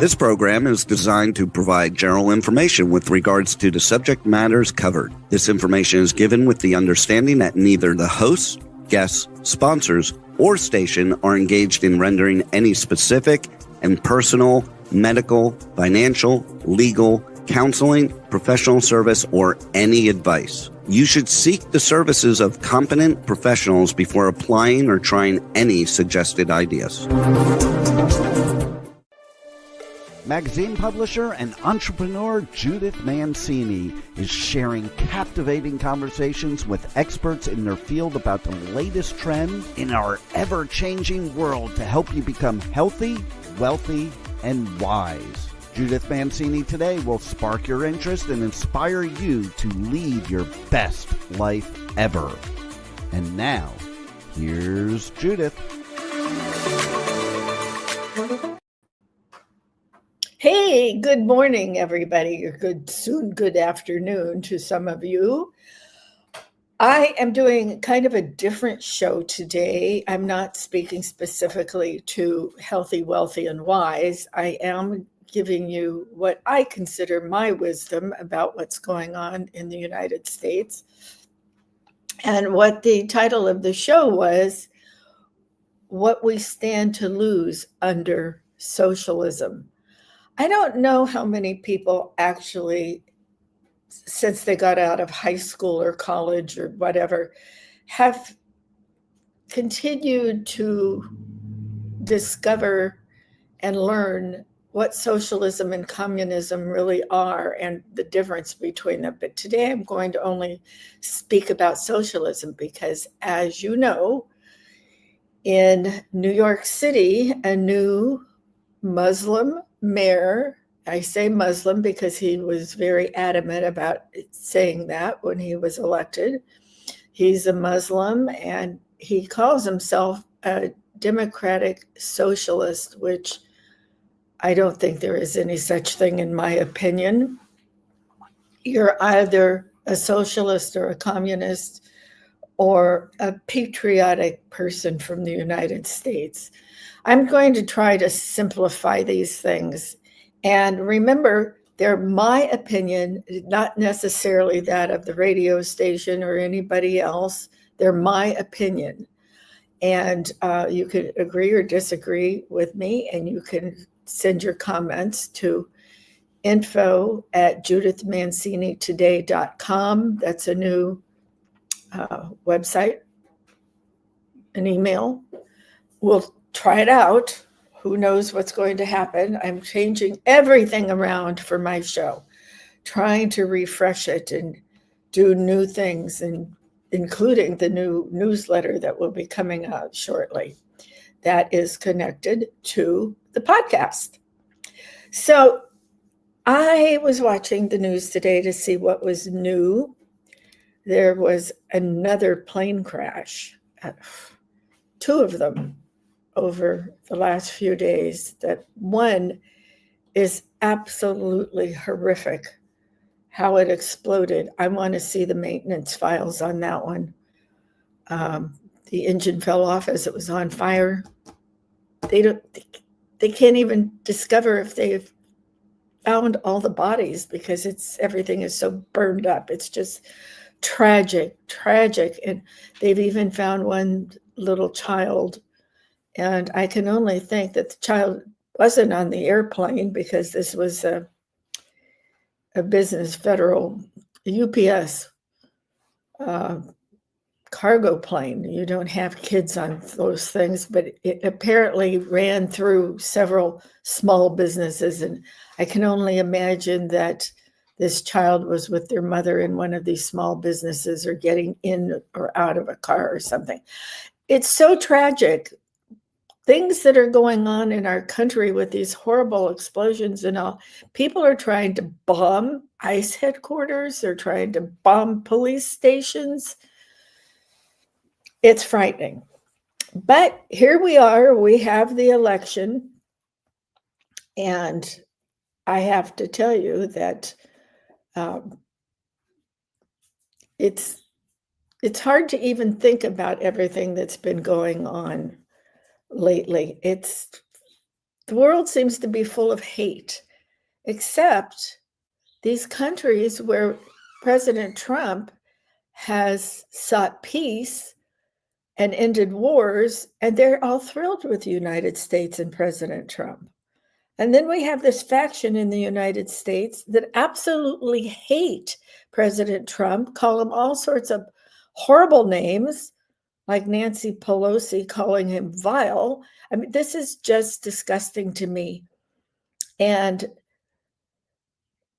This program is designed to provide general information with regards to the subject matters covered. This information is given with the understanding that neither the hosts, guests, sponsors, or station are engaged in rendering any specific and personal, medical, financial, legal, counseling, professional service, or any advice. You should seek the services of competent professionals before applying or trying any suggested ideas. Magazine publisher and entrepreneur Judith Mancini is sharing captivating conversations with experts in their field about the latest trend in our ever-changing world to help you become healthy, wealthy, and wise. Judith Mancini today will spark your interest and inspire you to lead your best life ever. And now, here's Judith. Hey, good morning, everybody, or good afternoon to some of you. I am doing kind of a different show today. I'm not speaking specifically to healthy, wealthy, and wise. I am giving you what I consider my wisdom about what's going on in the United States. And what the title of the show was, What We Stand to Lose Under Socialism. I don't know how many people actually, since they got out of high school or college or whatever, have continued to discover and learn what socialism and communism really are and the difference between them. But today I'm going to only speak about socialism because, as you know, in New York City, a new Muslim mayor, I say Muslim because he was very adamant about saying that when he was elected. He's a Muslim and he calls himself a democratic socialist, which I don't think there is any such thing in my opinion. You're either a socialist or a communist or a patriotic person from the United States. I'm going to try to simplify these things. And remember, they're my opinion, not necessarily that of the radio station or anybody else. They're my opinion. And you could agree or disagree with me, and you can send your comments to info@judithmancinitoday.com. That's a new website, an email. We'll try it out. Who knows what's going to happen? I'm changing everything around for my show, trying to refresh it and do new things, and including the new newsletter that will be coming out shortly that is connected to the podcast. So I was watching the news today to see what was new. There was another plane crash, two of them over the last few days. That one is absolutely horrific, how it exploded. I want to see the maintenance files on that one. The engine fell off as it was on fire. They can't even discover if they've found all the bodies because everything is so burned up. It's just tragic. And they've even found one little child. And I can only think that the child wasn't on the airplane because this was a business federal UPS cargo plane. You don't have kids on those things, but it apparently ran through several small businesses. And I can only imagine that this child was with their mother in one of these small businesses or getting in or out of a car or something. It's so tragic. Things that are going on in our country with these horrible explosions and all. People are trying to bomb ICE headquarters. They're trying to bomb police stations. It's frightening. But here we are. We have the election. And I have to tell you that it's hard to even think about everything that's been going on lately. It's The world seems to be full of hate, except these countries where President Trump has sought peace and ended wars, and they're all thrilled with the United States and President Trump. And then we have this faction in the United States that absolutely hate President Trump, call him all sorts of horrible names, like Nancy Pelosi calling him vile. I mean, this is just disgusting to me. And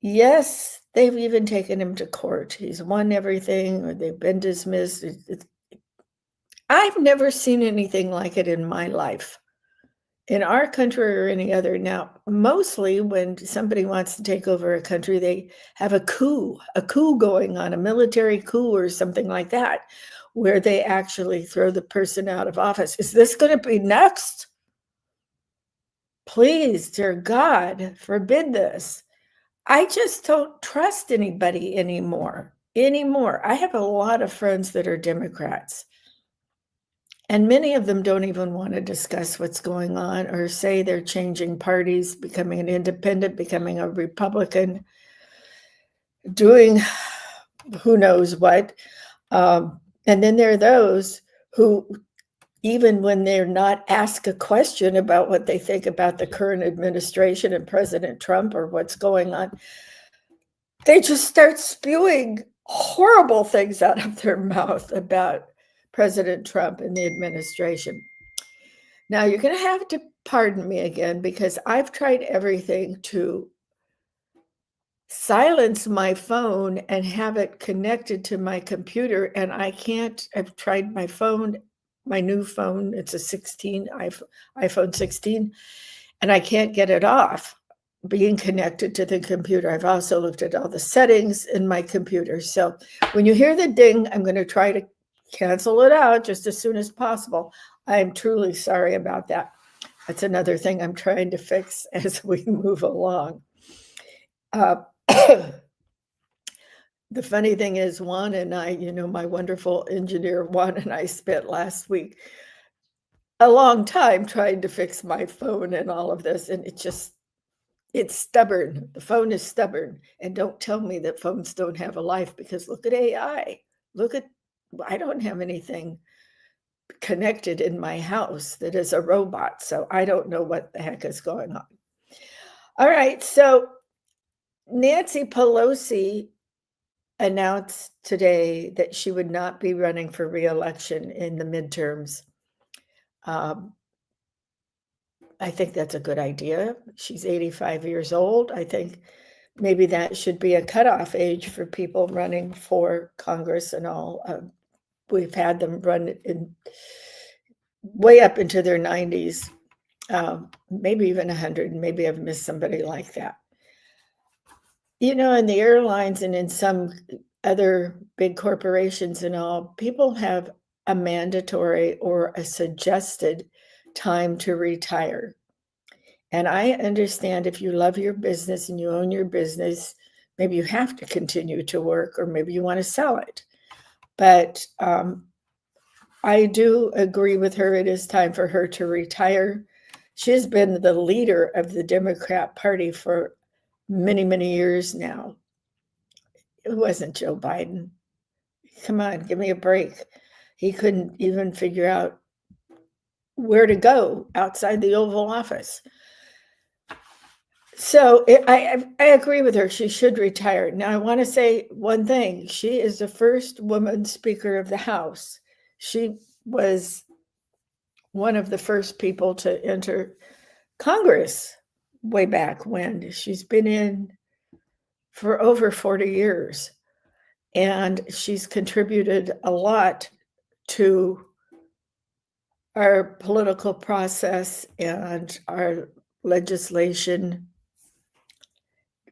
yes, they've even taken him to court. He's won everything, or they've been dismissed. I've never seen anything like it in my life, in our country or any other. Now, mostly when somebody wants to take over a country, they have a coup going on, a military coup or something like that, where they actually throw the person out of office. Is this going to be next? Please, dear God, forbid this. I just don't trust anybody anymore. I have a lot of friends that are Democrats, and many of them don't even want to discuss what's going on or say they're changing parties, becoming an independent, becoming a Republican, doing who knows what. And then there are those who, even when they're not asked a question about what they think about the current administration and President Trump or what's going on, they just start spewing horrible things out of their mouth about President Trump and the administration. Now, you're going to have to pardon me again, because I've tried everything to silence my phone and have it connected to my computer, and I can't. I've tried my phone, my new phone. It's a iPhone 16, and I can't get it off being connected to the computer. I've also looked at all the settings in my computer. So when you hear the ding, I'm going to try to cancel it out just as soon as possible. I'm truly sorry about that. That's another thing I'm trying to fix as we move along. The funny thing is, Juan and I, my wonderful engineer, Juan and I spent last week a long time trying to fix my phone and all of this. And it's stubborn. The phone is stubborn. And don't tell me that phones don't have a life, because look at AI. I don't have anything connected in my house that is a robot. So I don't know what the heck is going on. All right. So Nancy Pelosi announced today that she would not be running for re-election in the midterms. I think that's a good idea. She's 85 years old. I think maybe that should be a cutoff age for people running for Congress and all. We've had them run way up into their 90s, maybe even 100. Maybe I've missed somebody like that. In the airlines and in some other big corporations and all, people have a mandatory or a suggested time to retire. And I understand if you love your business and you own your business, maybe you have to continue to work, or maybe you want to sell it. But I do agree with her. It is time for her to retire. She's been the leader of the Democrat Party for many, many years now. It wasn't Joe Biden. Come on, give me a break. He couldn't even figure out where to go outside the Oval Office. So I agree with her. She should retire. Now, I want to say one thing. She is the first woman Speaker of the House. She was one of the first people to enter Congress way back when. She's been in for over 40 years, and she's contributed a lot to our political process and our legislation.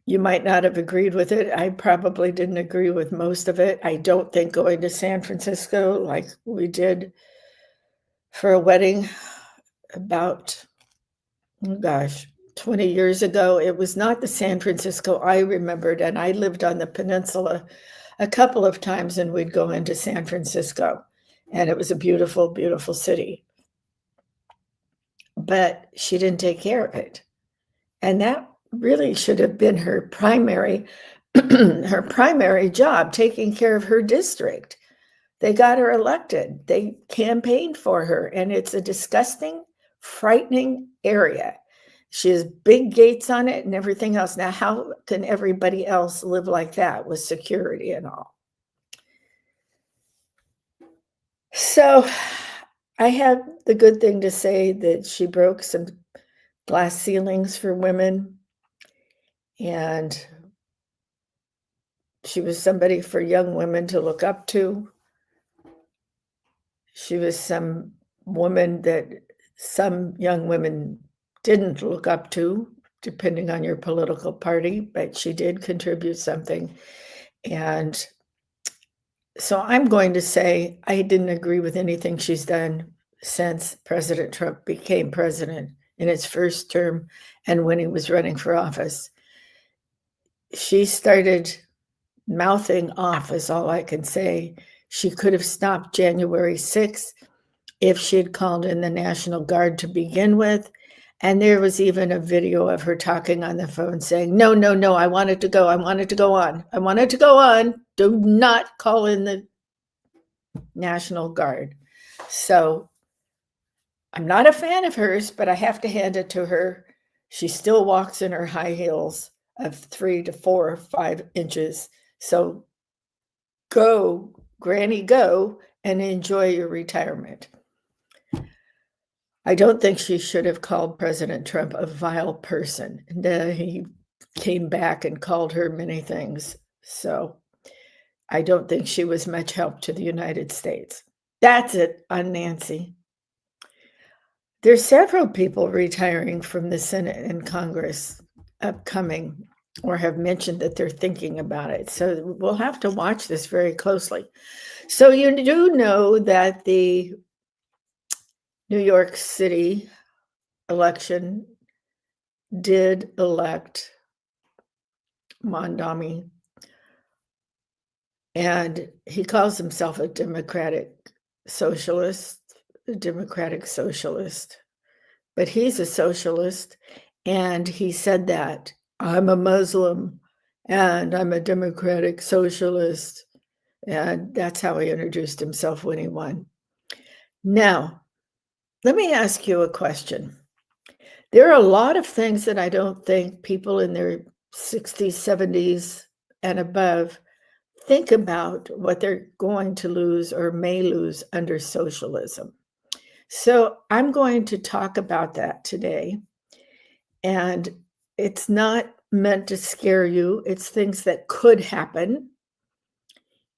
You might not have agreed with it. I probably didn't agree with most of it. I don't think going to San Francisco like we did for a wedding about, 20 years ago, it was not the San Francisco I remembered. And I lived on the peninsula a couple of times, and we'd go into San Francisco, and it was a beautiful, beautiful city. but she didn't take care of it. And that really should have been her primary her primary job, taking care of her district. They got her elected. They campaigned for her, and it's a disgusting, frightening area. She has big gates on it and everything else. Now, how can everybody else live like that with security and all? So I have the good thing to say that she broke some glass ceilings for women, and she was somebody for young women to look up to. She was some woman that some young women didn't look up to, depending on your political party, but she did contribute something. And so I'm going to say I didn't agree with anything she's done since President Trump became president in his first term and when he was running for office. She started mouthing off, is all I can say. She could have stopped January 6th if she had called in the National Guard to begin with. And there was even a video of her talking on the phone saying, no, I wanted to go. I wanted to go on. Do not call in the National Guard. So I'm not a fan of hers, but I have to hand it to her. She still walks in her high heels of 3 to 4 or 5 inches. So go, Granny, go and enjoy your retirement. I don't think she should have called President Trump a vile person. And he came back and called her many things. So I don't think she was much help to the United States. That's it on Nancy. There's several people retiring from the Senate and Congress upcoming, or have mentioned that they're thinking about it. So we'll have to watch this very closely. So you do know that the New York City election did elect Mondami, and he calls himself a democratic socialist, but he's a socialist, and he said that I'm a Muslim and I'm a democratic socialist, and that's how he introduced himself when he won. Now, let me ask you a question. There are a lot of things that I don't think people in their 60s, 70s, and above think about what they're going to lose or may lose under socialism. So I'm going to talk about that today. And it's not meant to scare you. It's things that could happen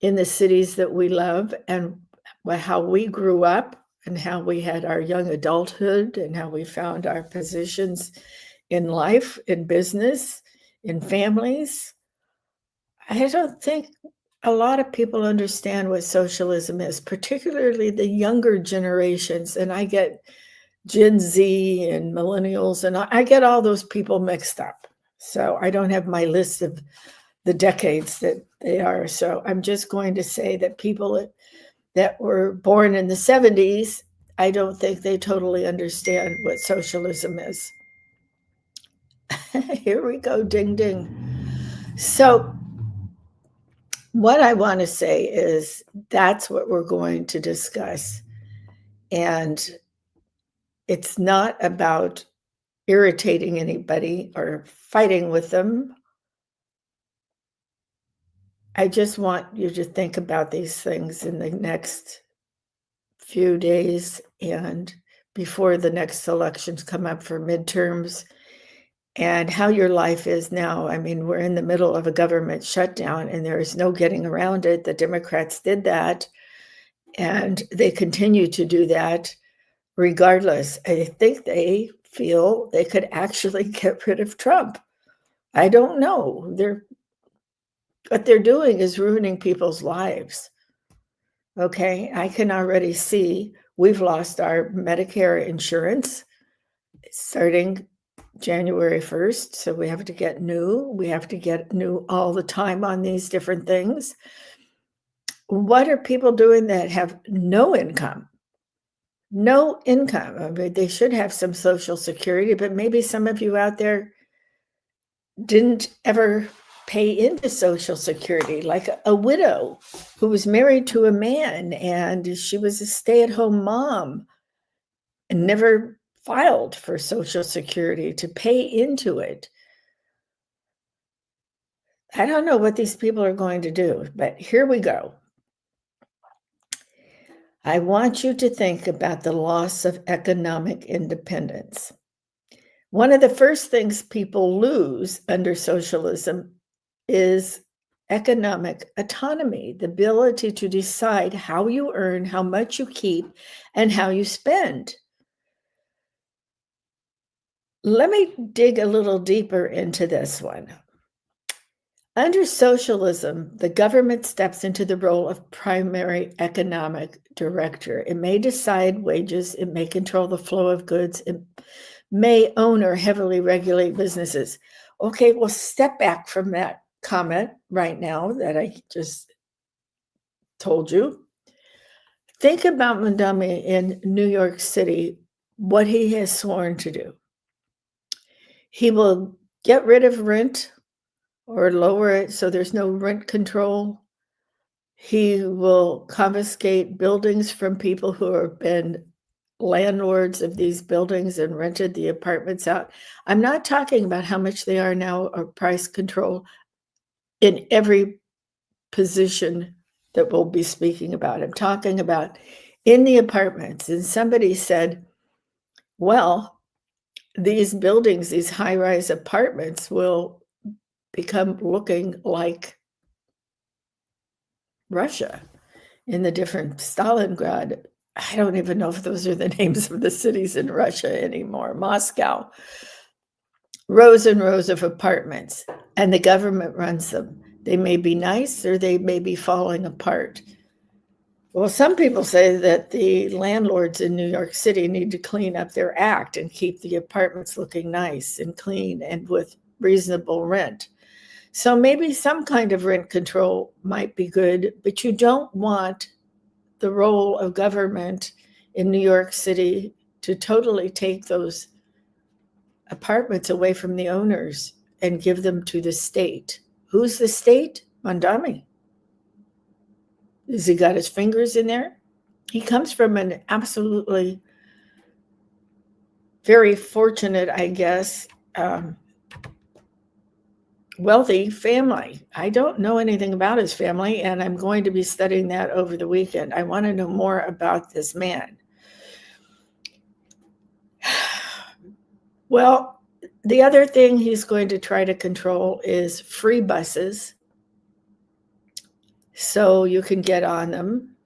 in the cities that we love and how we grew up and how we had our young adulthood and how we found our positions in life, in business, in families. I don't think a lot of people understand what socialism is, particularly the younger generations. And I get Gen Z and millennials, and I get all those people mixed up. So I don't have my list of the decades that they are. So I'm just going to say that people that were born in the 70s, I don't think they totally understand what socialism is. Here we go, ding, ding. So what I want to say is that's what we're going to discuss. And it's not about irritating anybody or fighting with them. I just want you to think about these things in the next few days and before the next elections come up for midterms, and how your life is now. I mean, we're in the middle of a government shutdown and there is no getting around it. The Democrats did that and they continue to do that regardless. I think they feel they could actually get rid of Trump. I don't know. What they're doing is ruining people's lives. Okay, I can already see we've lost our Medicare insurance starting January 1st. So we have to get new. We have to get new all the time on these different things. What are people doing that have no income? no income. I mean, they should have some Social Security, but maybe some of you out there didn't ever pay into Social Security, like a widow who was married to a man and she was a stay-at-home mom and never filed for Social Security to pay into it. I don't know what these people are going to do, but here we go. I want you to think about the loss of economic independence. One of the first things people lose under socialism is economic autonomy, the ability to decide how you earn, how much you keep, and how you spend. Let me dig a little deeper into this one. Under socialism, the government steps into the role of primary economic director. It may decide wages, it may control the flow of goods, it may own or heavily regulate businesses. Okay, well, step back from that comment right now that I just told you. Think about Mondami in New York City, what he has sworn to do. He will get rid of rent or lower it so there's no rent control. He will confiscate buildings from people who have been landlords of these buildings and rented the apartments out. I'm not talking about how much they are now or price control in every position that we'll be speaking about. I'm talking about in the apartments. And somebody said, well, these buildings, these high-rise apartments will become looking like Russia in the different Stalingrad. I don't even know if those are the names of the cities in Russia anymore. Moscow. Rows and rows of apartments, and the government runs them. They may be nice or they may be falling apart. Well, some people say that the landlords in New York City need to clean up their act and keep the apartments looking nice and clean and with reasonable rent. So maybe some kind of rent control might be good, but you don't want the role of government in New York City to totally take those apartments away from the owners and give them to the state. Who's the state? Mondami. Has he got his fingers in there? He comes from an absolutely very fortunate, I guess, wealthy family. I don't know anything about his family, and I'm going to be studying that over the weekend. I want to know more about this man. Well, the other thing he's going to try to control is free buses, so you can get on them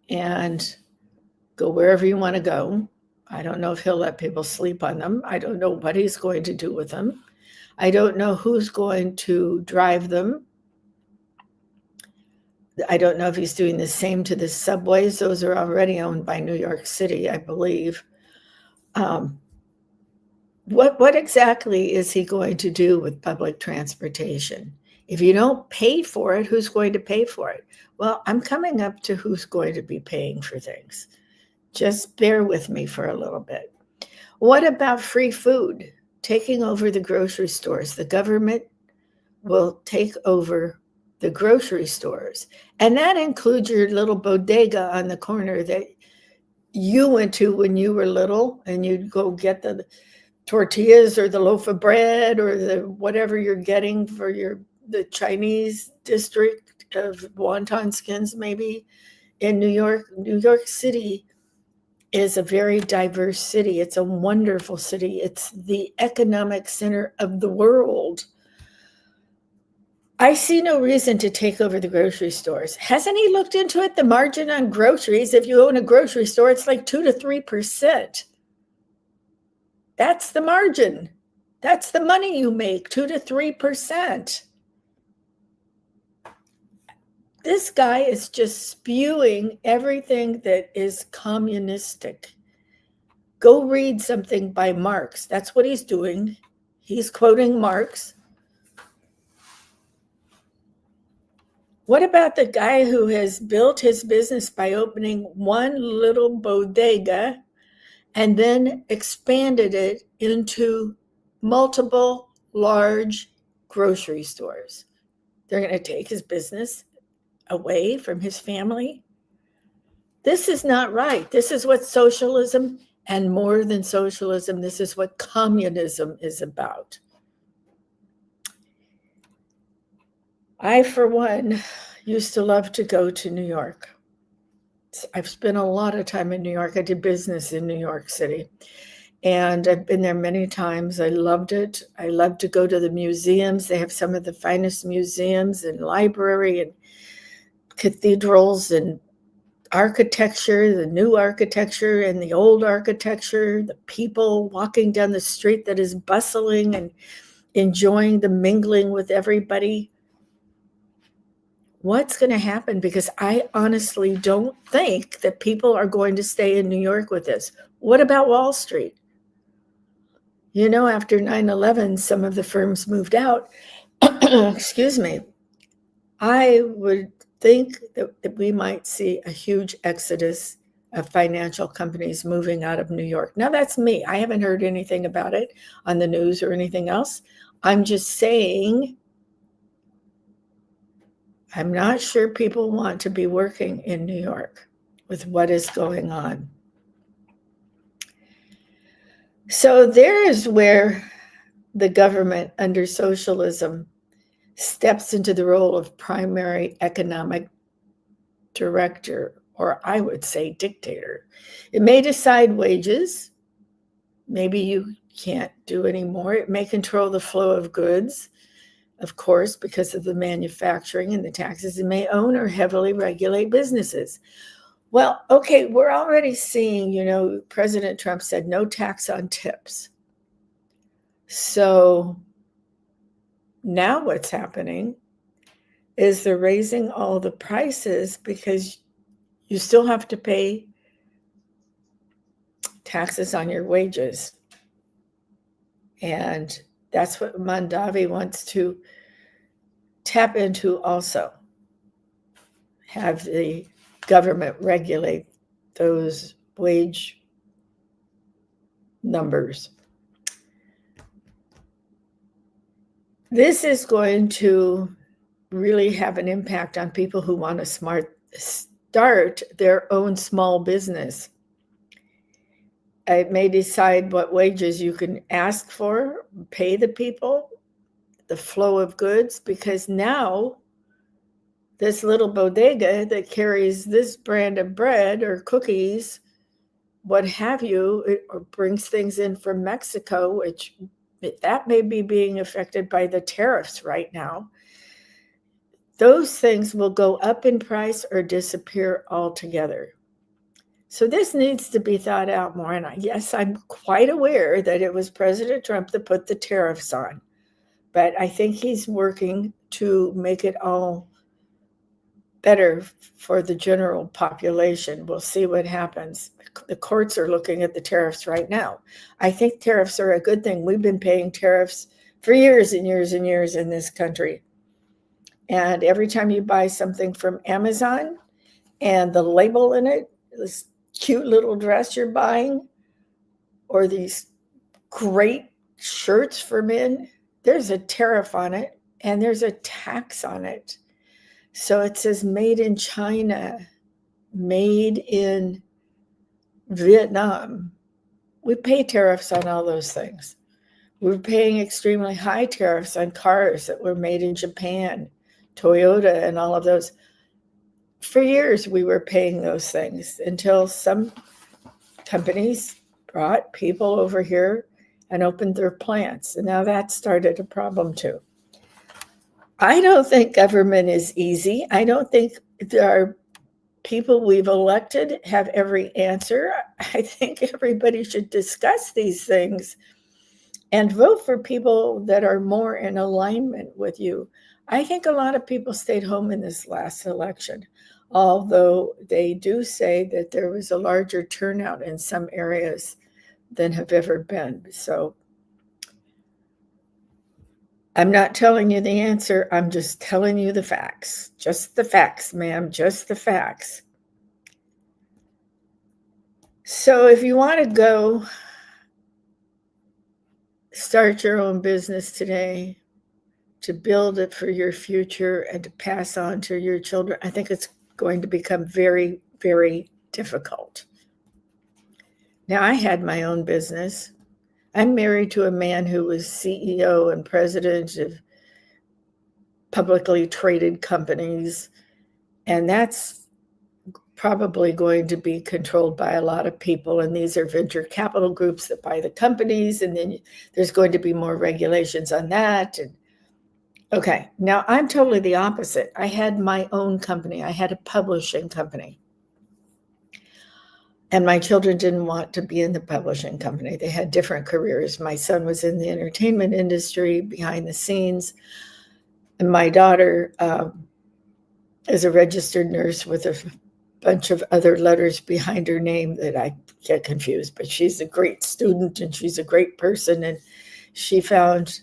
and go wherever you want to go. I don't know if he'll let people sleep on them. I don't know what he's going to do with them. I don't know who's going to drive them. I don't know if he's doing the same to the subways. Those are already owned by New York City, I believe. What exactly is he going to do with public transportation? If you don't pay for it, who's going to pay for it? Well, I'm coming up to who's going to be paying for things. Just bear with me for a little bit. What about free food? Taking over the grocery stores. The government will take over the grocery stores. And that includes your little bodega on the corner that you went to when you were little, and you'd go get the tortillas or the loaf of bread or the whatever you're getting for the Chinese district of wonton skins, maybe in New York. New York City is a very diverse city. It's a wonderful city. It's the economic center of the world. I see no reason to take over the grocery stores. Hasn't he looked into it? The margin on groceries, if you own a grocery store, it's like 2 to 3%. That's the margin. That's the money you make, 2 to 3%. This guy is just spewing everything that is communistic. Go read something by Marx. That's what he's doing. He's quoting Marx. What about the guy who has built his business by opening one little bodega and then expanded it into multiple large grocery stores? They're going to take his business away from his family. This is not right. This is what socialism, and more than socialism, this is what communism is about. I, for one, used to love to go to New York. I've spent a lot of time in New York. I did business in New York City, and I've been there many times. I loved it. I love to go to the museums. They have some of the finest museums and library and cathedrals and architecture, the new architecture and the old architecture, the people walking down the street that is bustling and enjoying the mingling with everybody. What's going to happen? Because I honestly don't think that people are going to stay in New York with this. What about Wall Street? You know, after 9/11, some of the firms moved out. Excuse me. I would think that we might see a huge exodus of financial companies moving out of New York. Now, that's me. I haven't heard anything about it on the news or anything else. I'm just saying, I'm not sure people want to be working in New York with what is going on. So there is where the government under socialism steps into the role of primary economic director, or I would say dictator. It may decide wages. Maybe you can't do anymore. It may control the flow of goods, of course, because of the manufacturing and the taxes. It may own or heavily regulate businesses. Well, okay, we're already seeing, President Trump said no tax on tips. So now what's happening is they're raising all the prices because you still have to pay taxes on your wages. And that's what Mondavi wants to tap into also. Have the government regulate those wage numbers. This is going to really have an impact on people who want to start their own small business. It may decide what wages you can ask for, pay the people, the flow of goods, because now this little bodega that carries this brand of bread or cookies, what have you, or brings things in from Mexico, which that may be being affected by the tariffs right now. Those things will go up in price or disappear altogether. So this needs to be thought out more. And yes, I'm quite aware that it was President Trump that put the tariffs on, but I think he's working to make it all better for the general population. We'll see what happens. The courts are looking at the tariffs right now. I think tariffs are a good thing. We've been paying tariffs for years and years and years in this country. And every time you buy something from Amazon and the label in it, this cute little dress you're buying, or these great shirts for men, there's a tariff on it and there's a tax on it. So it says made in China, made in Vietnam. We pay tariffs on all those things. We're paying extremely high tariffs on cars that were made in Japan, Toyota, and all of those. For years, we were paying those things until some companies brought people over here and opened their plants. And now that started a problem too. I don't think government is easy. I don't think there are people we've elected have every answer. I think everybody should discuss these things and vote for people that are more in alignment with you. I think a lot of people stayed home in this last election, although they do say that there was a larger turnout in some areas than have ever been. So I'm not telling you the answer. I'm just telling you the facts. Just the facts, ma'am. Just the facts. So if you want to go start your own business today, to build it for your future and to pass on to your children, I think it's going to become very, very difficult. Now, I had my own business. I'm married to a man who was CEO and president of publicly traded companies, and that's probably going to be controlled by a lot of people. And these are venture capital groups that buy the companies, and then there's going to be more regulations on that. And okay, now I'm totally the opposite. I had my own company. I had a publishing company. And my children didn't want to be in the publishing company. They had different careers. My son was in the entertainment industry, behind the scenes. And my daughter is a registered nurse with a bunch of other letters behind her name that I get confused. But she's a great student and she's a great person. And she found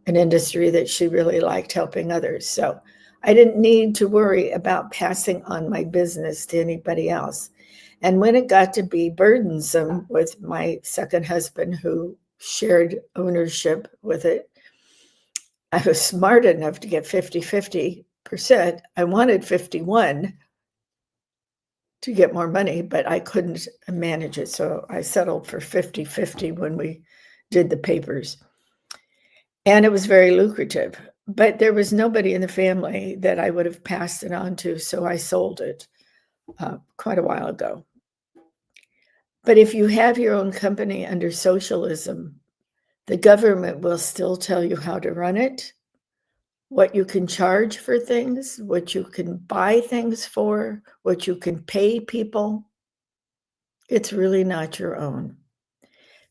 an industry that she really liked, helping others. So I didn't need to worry about passing on my business to anybody else. And when it got to be burdensome with my second husband, who shared ownership with it, I was smart enough to get 50-50%. I wanted 51 to get more money, but I couldn't manage it. So I settled for 50-50 when we did the papers. And it was very lucrative, but there was nobody in the family that I would have passed it on to. So I sold it quite a while ago. But if you have your own company under socialism, the government will still tell you how to run it, what you can charge for things, what you can buy things for, what you can pay people. It's really not your own.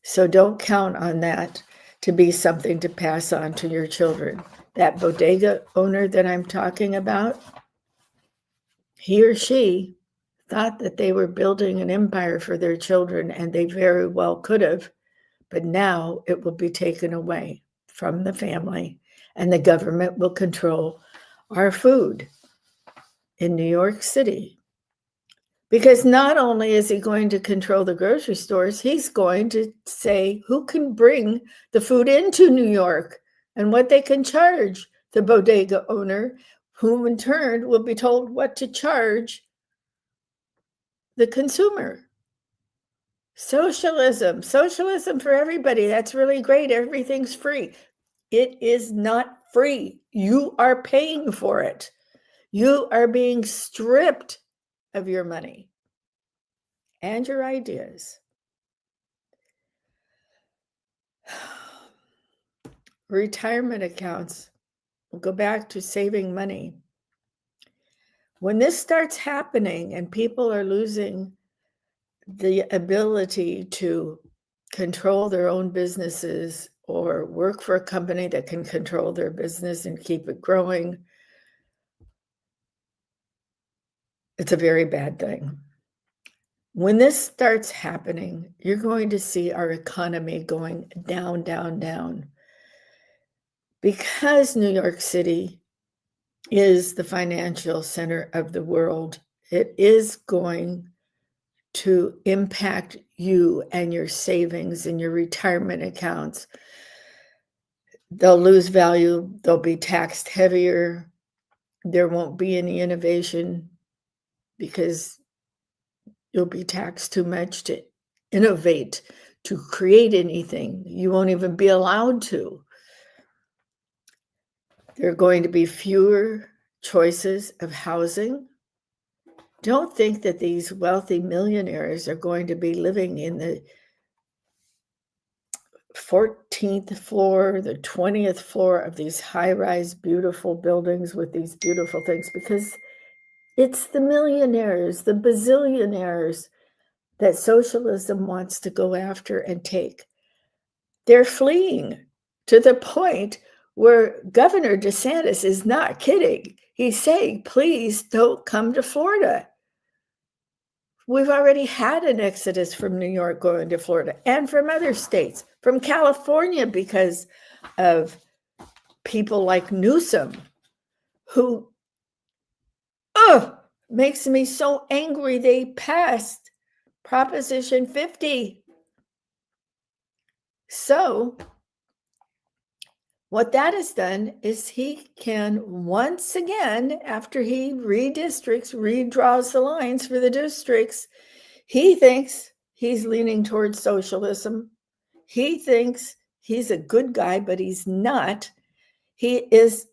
So don't count on that to be something to pass on to your children. That bodega owner that I'm talking about, he or she thought that they were building an empire for their children, and they very well could have, but now it will be taken away from the family, and the government will control our food in New York City. Because not only is he going to control the grocery stores, he's going to say who can bring the food into New York and what they can charge the bodega owner, whom in turn will be told what to charge the consumer. Socialism for everybody. That's really great. Everything's free. It is not free. You are paying for it. You are being stripped of your money and your ideas. Retirement accounts. We'll go back to saving money. When this starts happening and people are losing the ability to control their own businesses or work for a company that can control their business and keep it growing, it's a very bad thing. When this starts happening, you're going to see our economy going down, down, down. Because New York City is the financial center of the world, it is going to impact you and your savings and your retirement accounts. They'll lose value. They'll be taxed heavier. There won't be any innovation because you'll be taxed too much to innovate, to create anything. You won't even be allowed to. There are going to be fewer choices of housing. Don't think that these wealthy millionaires are going to be living in the 14th floor, the 20th floor of these high-rise, beautiful buildings with these beautiful things, because it's the millionaires, the bazillionaires that socialism wants to go after and take. They're fleeing to the point where Governor DeSantis is not kidding. He's saying, please don't come to Florida. We've already had an exodus from New York going to Florida and from other states, from California because of people like Newsom, who makes me so angry. They passed Proposition 50. So what that has done is he can once again, after he redraws the lines for the districts, he thinks he's leaning towards socialism. He thinks he's a good guy, but he's not. He is,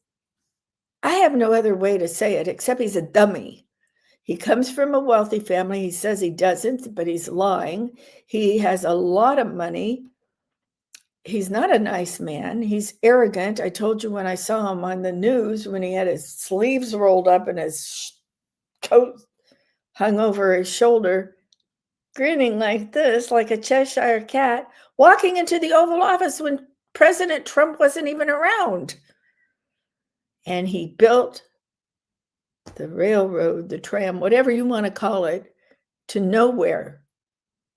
I have no other way to say it, except he's a dummy. He comes from a wealthy family. He says he doesn't, but he's lying. He has a lot of money. He's not a nice man. He's arrogant. I told you when I saw him on the news, when he had his sleeves rolled up and his coat hung over his shoulder, grinning like this, like a Cheshire cat, walking into the Oval Office when President Trump wasn't even around. And he built the railroad, the tram, whatever you want to call it, to nowhere.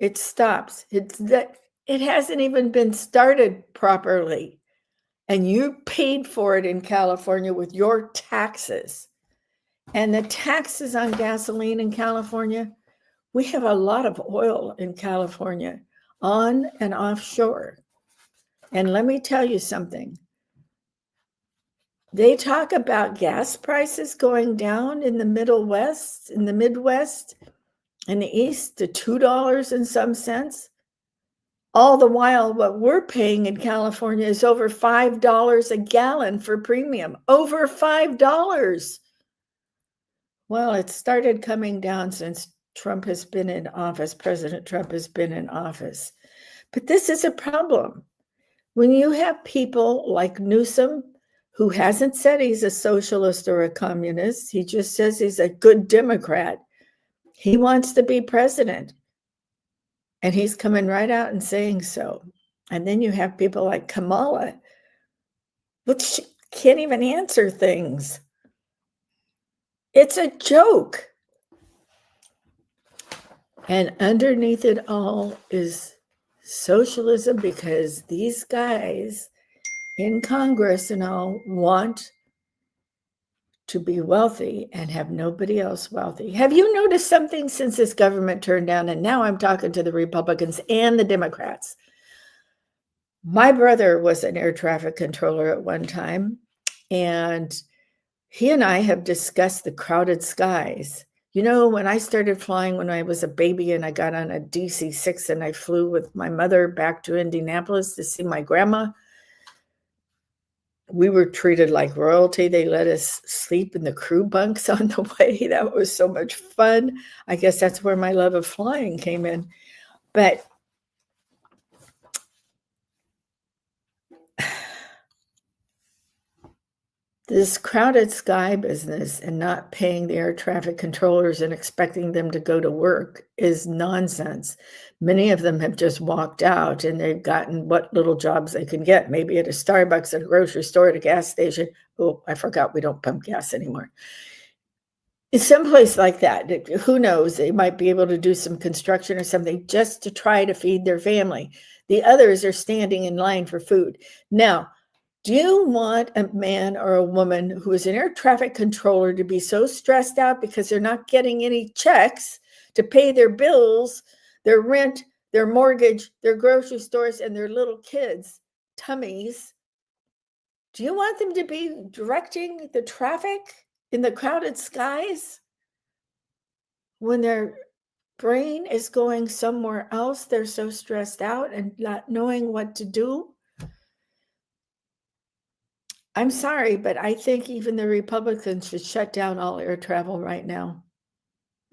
It stops. It hasn't even been started properly. And you paid for it in California with your taxes. And the taxes on gasoline in California, we have a lot of oil in California, on and offshore. And let me tell you something. They talk about gas prices going down in the Midwest, in the East to $2 and some cents. All the while, what we're paying in California is over $5 a gallon for premium. Over $5. Well, it started coming down since Trump has been in office. President Trump has been in office. But this is a problem. When you have people like Newsom, who hasn't said he's a socialist or a communist, he just says he's a good Democrat. He wants to be president. And he's coming right out and saying so. And then you have people like Kamala, which can't even answer things. It's a joke. And underneath it all is socialism, because these guys in Congress and all want to be wealthy and have nobody else wealthy. Have you noticed something since this government turned down? And now I'm talking to the Republicans and the Democrats. My brother was an air traffic controller at one time, and he and I have discussed the crowded skies. You know, when I started flying when I was a baby and I got on a DC-6 and I flew with my mother back to Indianapolis to see my grandma, we were treated like royalty. They let us sleep in the crew bunks on the way. That was so much fun. I guess that's where my love of flying came in. But this crowded sky business and not paying the air traffic controllers and expecting them to go to work is nonsense. Many of them have just walked out and they've gotten what little jobs they can get, maybe at a Starbucks, at a grocery store, at a gas station. Oh, I forgot we don't pump gas anymore. In some place like that, who knows, they might be able to do some construction or something just to try to feed their family. The others are standing in line for food. Now, do you want a man or a woman who is an air traffic controller to be so stressed out because they're not getting any checks to pay their bills, their rent, their mortgage, their grocery stores, and their little kids' tummies? Do you want them to be directing the traffic in the crowded skies when their brain is going somewhere else? They're so stressed out and not knowing what to do. I'm sorry, but I think even the Republicans should shut down all air travel right now.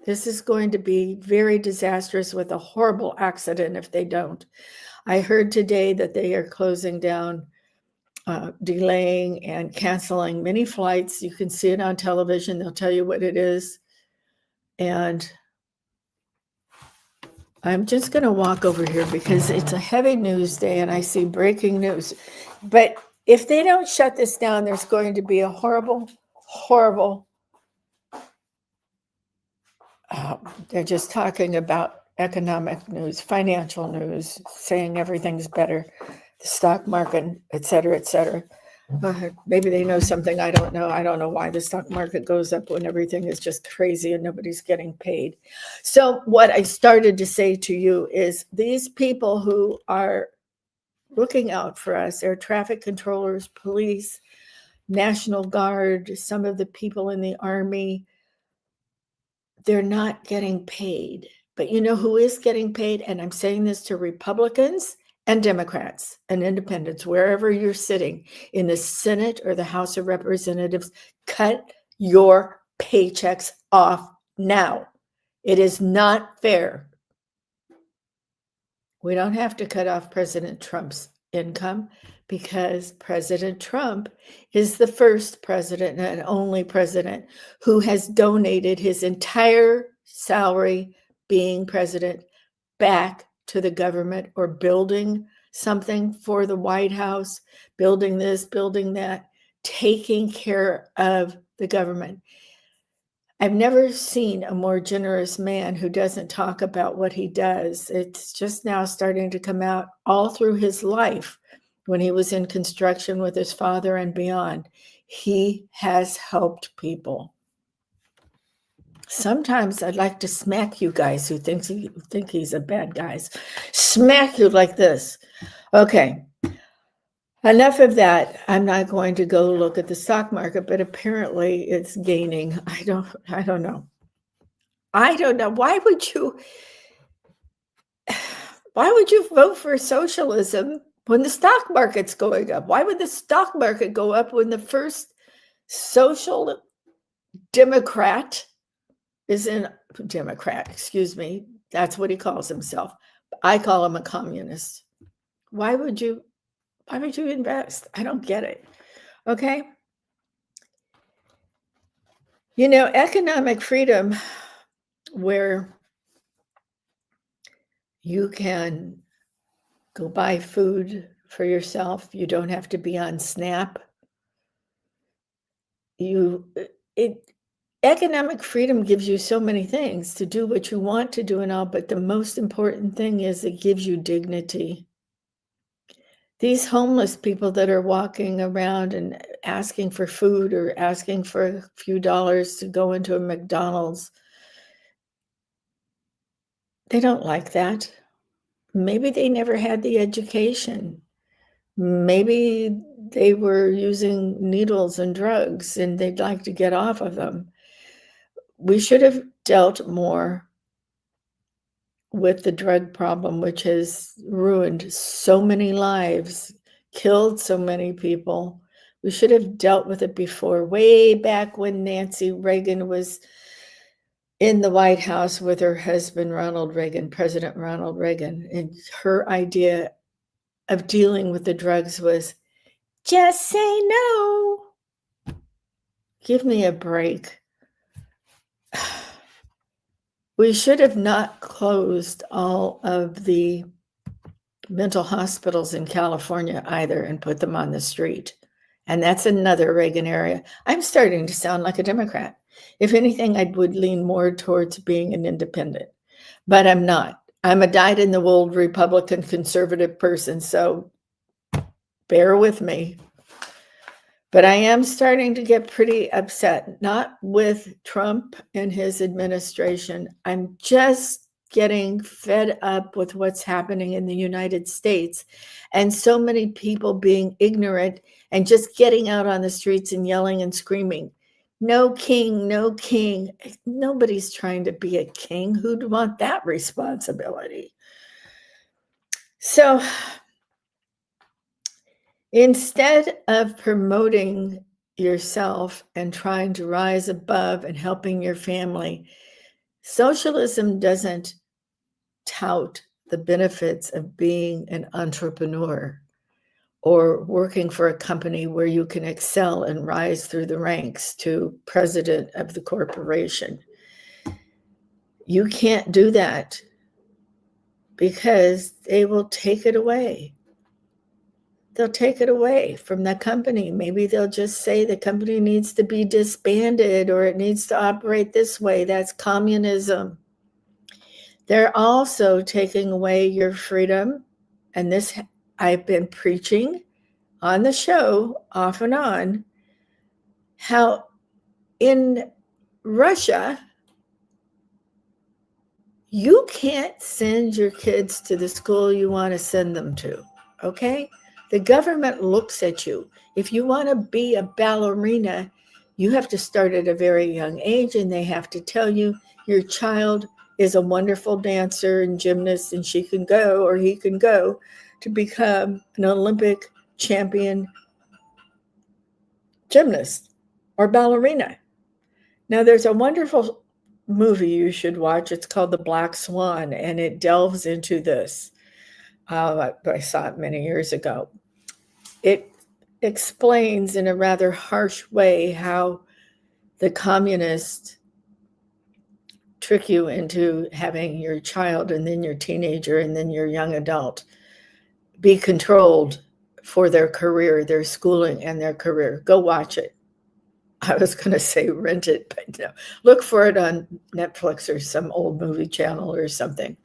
This is going to be very disastrous with a horrible accident if they don't. I heard today that they are closing down, delaying and canceling many flights. You can see it on television. They'll tell you what it is. And I'm just going to walk over here because it's a heavy news day and I see breaking news. But if they don't shut this down, there's going to be a horrible, horrible, they're just talking about economic news, financial news, saying everything's better, the stock market, et cetera, et cetera. Maybe they know something I don't know. I don't know why the stock market goes up when everything is just crazy and nobody's getting paid. So what I started to say to you is these people who are looking out for us, they're traffic controllers, police, National Guard, some of the people in the Army, they're not getting paid. But you know who is getting paid? And I'm saying this to Republicans and Democrats and independents, wherever you're sitting in the Senate or the House of Representatives, cut your paychecks off now. It is not fair. We don't have to cut off President Trump's income because President Trump is the first president and only president who has donated his entire salary being president back to the government or building something for the White House, building this, building that, taking care of the government. I've never seen a more generous man who doesn't talk about what he does. It's just now starting to come out all through his life when he was in construction with his father and beyond. He has helped people. Sometimes I'd like to smack you guys who think he's a bad guy. Smack you like this. Okay. Enough of that. I'm not going to go look at the stock market, but apparently it's gaining. I don't know. I don't know. Why would you vote for socialism when the stock market's going up? Why would the stock market go up when the first social Democrat is in Democrat, excuse me. That's what he calls himself. I call him a communist. Why would you invest? I don't get it. Okay. You know, economic freedom, where you can go buy food for yourself. You don't have to be on SNAP. Economic freedom gives you so many things to do what you want to do and all, but the most important thing is it gives you dignity. These homeless people that are walking around and asking for food or asking for a few dollars to go into a McDonald's, they don't like that. Maybe they never had the education. Maybe they were using needles and drugs and they'd like to get off of them. We should have dealt more with the drug problem, which has ruined so many lives, killed so many people. We should have dealt with it before, way back when Nancy Reagan was in the White House with her husband, President Ronald Reagan. And her idea of dealing with the drugs was, just say no. Give me a break. We should have not closed all of the mental hospitals in California either and put them on the street. And that's another Reagan area. I'm starting to sound like a Democrat. If anything, I would lean more towards being an independent, but I'm not. I'm a dyed-in-the-wool Republican conservative person, so bear with me. But I am starting to get pretty upset, not with Trump and his administration. I'm just getting fed up with what's happening in the United States and so many people being ignorant and just getting out on the streets and yelling and screaming, no king, no king. Nobody's trying to be a king. Who'd want that responsibility? So instead of promoting yourself and trying to rise above and helping your family, socialism doesn't tout the benefits of being an entrepreneur or working for a company where you can excel and rise through the ranks to president of the corporation. You can't do that because they will take it away. They'll take it away from the company. Maybe they'll just say the company needs to be disbanded or it needs to operate this way. That's communism. They're also taking away your freedom. And this I've been preaching on the show off and on how in Russia, you can't send your kids to the school you want to send them to, okay? The government looks at you. If you want to be a ballerina, you have to start at a very young age, and they have to tell you your child is a wonderful dancer and gymnast, and she can go or he can go to become an Olympic champion gymnast or ballerina. Now, there's a wonderful movie you should watch. It's called The Black Swan, and it delves into this. I saw it many years ago. It explains in a rather harsh way how the communists trick you into having your child and then your teenager and then your young adult be controlled for their career, their schooling, and their career. Go watch it. I was going to say rent it, but no. Look for it on Netflix or some old movie channel or something.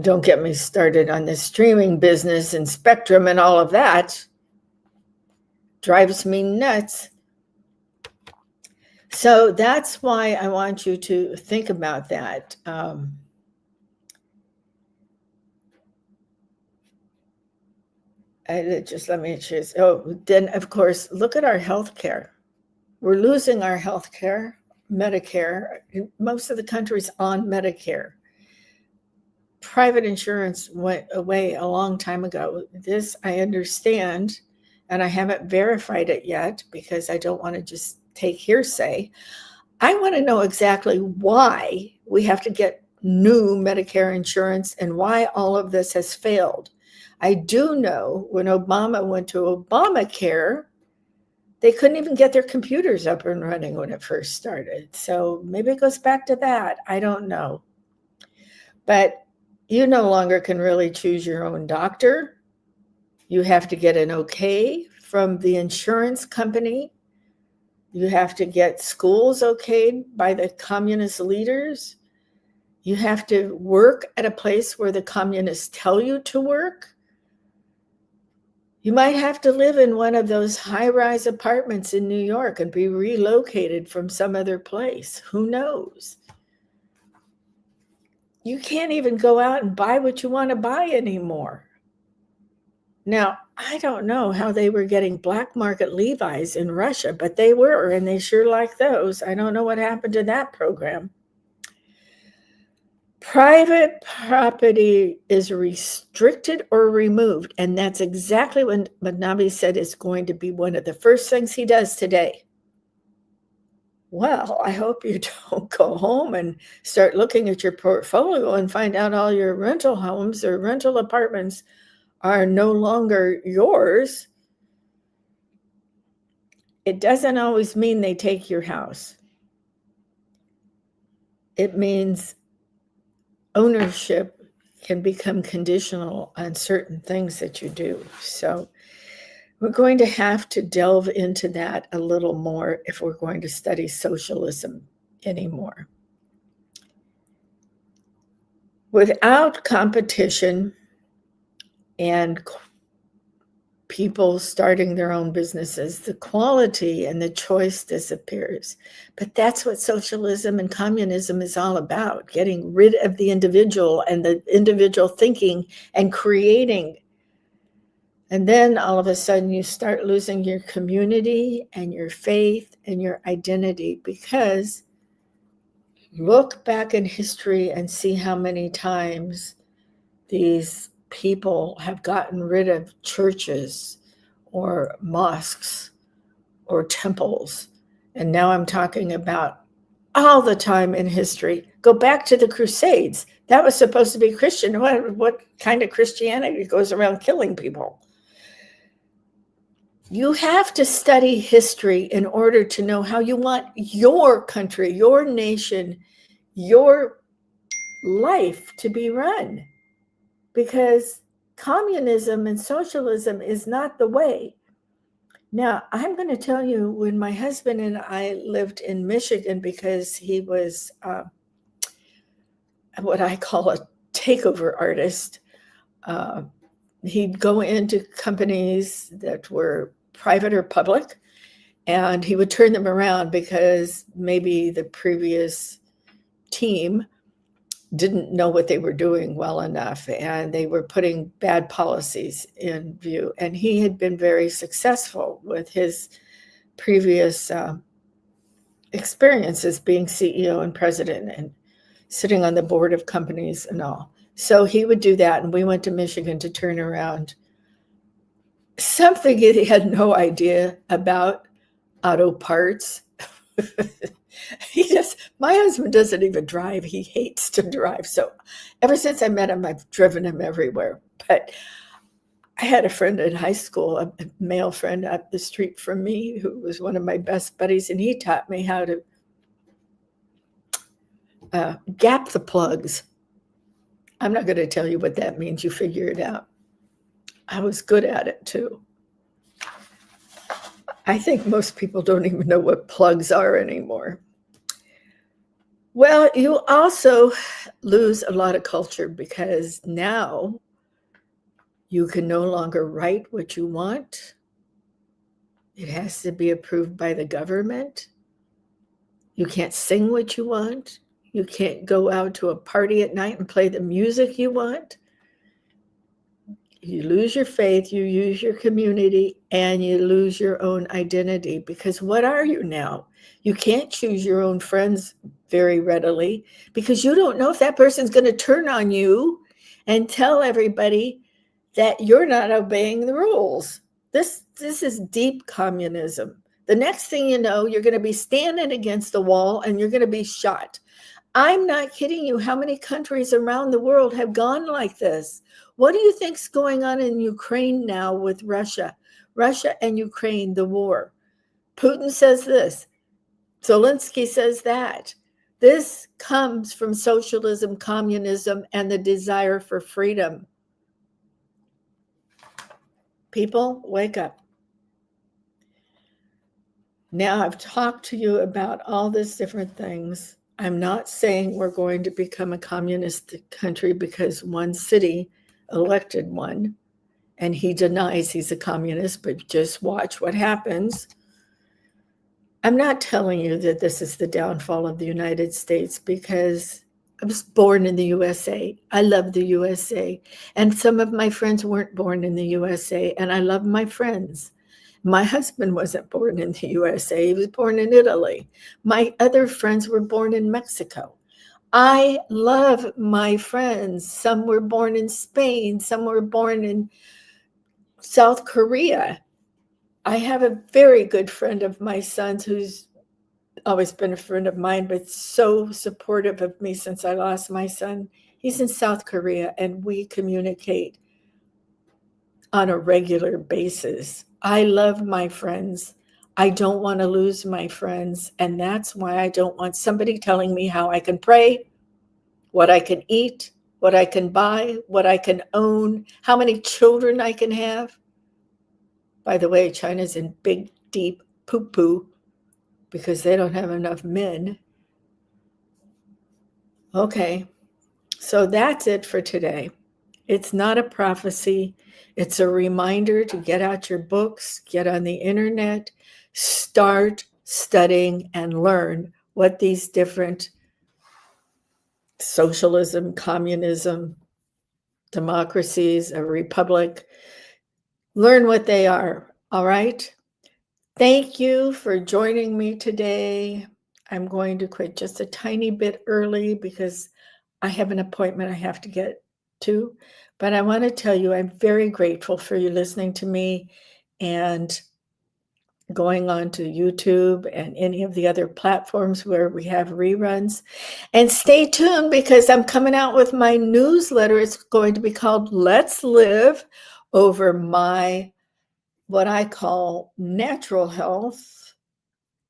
Don't get me started on the streaming business and Spectrum and all of that. Drives me nuts. So that's why I want you to think about that. Just let me choose. Oh, then, of course, look at our health care. We're losing our health care, Medicare. Most of the country's on Medicare. Private insurance went away a long time ago. This I understand, and I haven't verified it yet because I don't want to just take hearsay. I want to know exactly why we have to get new Medicare insurance and why all of this has failed. I do know when Obama went to Obamacare, they couldn't even get their computers up and running when it first started. So maybe it goes back to that. I don't know. But you no longer can really choose your own doctor. You have to get an okay from the insurance company. You have to get schools okayed by the communist leaders. You have to work at a place where the communists tell you to work. You might have to live in one of those high-rise apartments in New York and be relocated from some other place. Who knows? You can't even go out and buy what you want to buy anymore. Now, I don't know how they were getting black market Levi's in Russia, but they were, and they sure like those. I don't know what happened to that program. Private property is restricted or removed, and that's exactly what Nabi said is going to be one of the first things he does today. Well, I hope you don't go home and start looking at your portfolio and find out all your rental homes or rental apartments are no longer yours. It doesn't always mean they take your house. It means ownership can become conditional on certain things that you do. So we're going to have to delve into that a little more if we're going to study socialism anymore. Without competition and people starting their own businesses, the quality and the choice disappears. But that's what socialism and communism is all about, getting rid of the individual and the individual thinking and creating. And then all of a sudden you start losing your community and your faith and your identity, because look back in history and see how many times these people have gotten rid of churches or mosques or temples. And now I'm talking about all the time in history. Go back to the Crusades. That was supposed to be Christian. What kind of Christianity goes around killing people? You have to study history in order to know how you want your country, your nation, your life to be run. Because communism and socialism is not the way. Now, I'm going to tell you, when my husband and I lived in Michigan, because he was what I call a takeover artist, he'd go into companies that were private or public, and he would turn them around because maybe the previous team didn't know what they were doing well enough, and they were putting bad policies in view. And he had been very successful with his previous experiences being CEO and president and sitting on the board of companies and all. So he would do that, and we went to Michigan to turn around something he had no idea about, auto parts. My husband doesn't even drive. He hates to drive. So ever since I met him, I've driven him everywhere. But I had a friend in high school, a male friend up the street from me, who was one of my best buddies, and he taught me how to gap the plugs. I'm not going to tell you what that means. You figure it out. I was good at it too. I think most people don't even know what plugs are anymore. Well, you also lose a lot of culture because now you can no longer write what you want. It has to be approved by the government. You can't sing what you want. You can't go out to a party at night and play the music you want. You lose your faith, you use your community, and you lose your own identity. Because what are you now? You can't choose your own friends very readily because you don't know if that person's going to turn on you and tell everybody that you're not obeying the rules. This is deep communism. The next thing you know, you're going to be standing against the wall and you're going to be shot. I'm not kidding you. How many countries around the world have gone like this? What do you think's going on in Ukraine now with Russia? Russia and Ukraine, the war. Putin says this. Zelensky says that. This comes from socialism, communism, and the desire for freedom. People, wake up. Now I've talked to you about all these different things. I'm not saying we're going to become a communist country because one city elected one and he denies he's a communist, but just watch what happens. I'm not telling you that this is the downfall of the United States because I was born in the USA. I love the USA. And some of my friends weren't born in the USA, and I love my friends. My husband wasn't born in the USA. He was born in Italy. My other friends were born in Mexico. I love my friends. Some were born in Spain. Some were born in South Korea. I have a very good friend of my son's who's always been a friend of mine, but so supportive of me since I lost my son. He's in South Korea, and we communicate on a regular basis. I love my friends. I don't want to lose my friends, and that's why I don't want somebody telling me how I can pray, what I can eat, what I can buy, what I can own, how many children I can have. By the way, China's in big, deep poo-poo because they don't have enough men. Okay, so that's it for today. It's not a prophecy. It's a reminder to get out your books, get on the internet, start studying and learn what these different socialism, communism, democracies, a republic, learn what they are, all right? Thank you for joining me today. I'm going to quit just a tiny bit early because I have an appointment I have to get to. But I want to tell you, I'm very grateful for you listening to me and going on to YouTube and any of the other platforms where we have reruns. And stay tuned because I'm coming out with my newsletter. It's going to be called Let's Live, over my what I call natural health,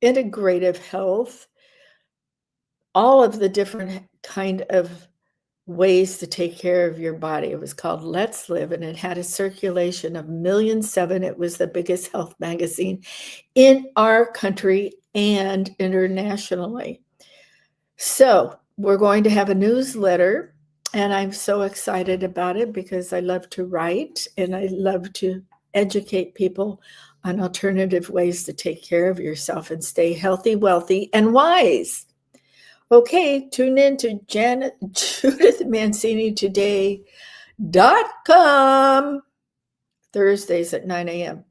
integrative health, all of the different kind of ways to take care of your body. It was called Let's Live, and it had a circulation of 1,000,007. It was the biggest health magazine in our country and internationally. So we're going to have a newsletter And I'm so excited about it because I love to write and I love to educate people on alternative ways to take care of yourself and stay healthy, wealthy, and wise. Okay, tune in to JudithManciniToday.com Thursdays at 9 a.m.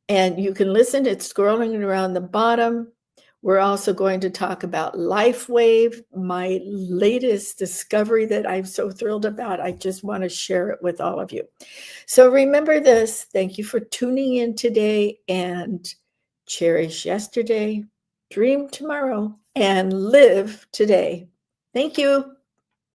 And you can listen, it's scrolling around the bottom. We're also going to talk about LifeWave, my latest discovery that I'm so thrilled about. I just want to share it with all of you. So remember this. Thank you for tuning in today, and cherish yesterday, dream tomorrow, and live today. Thank you.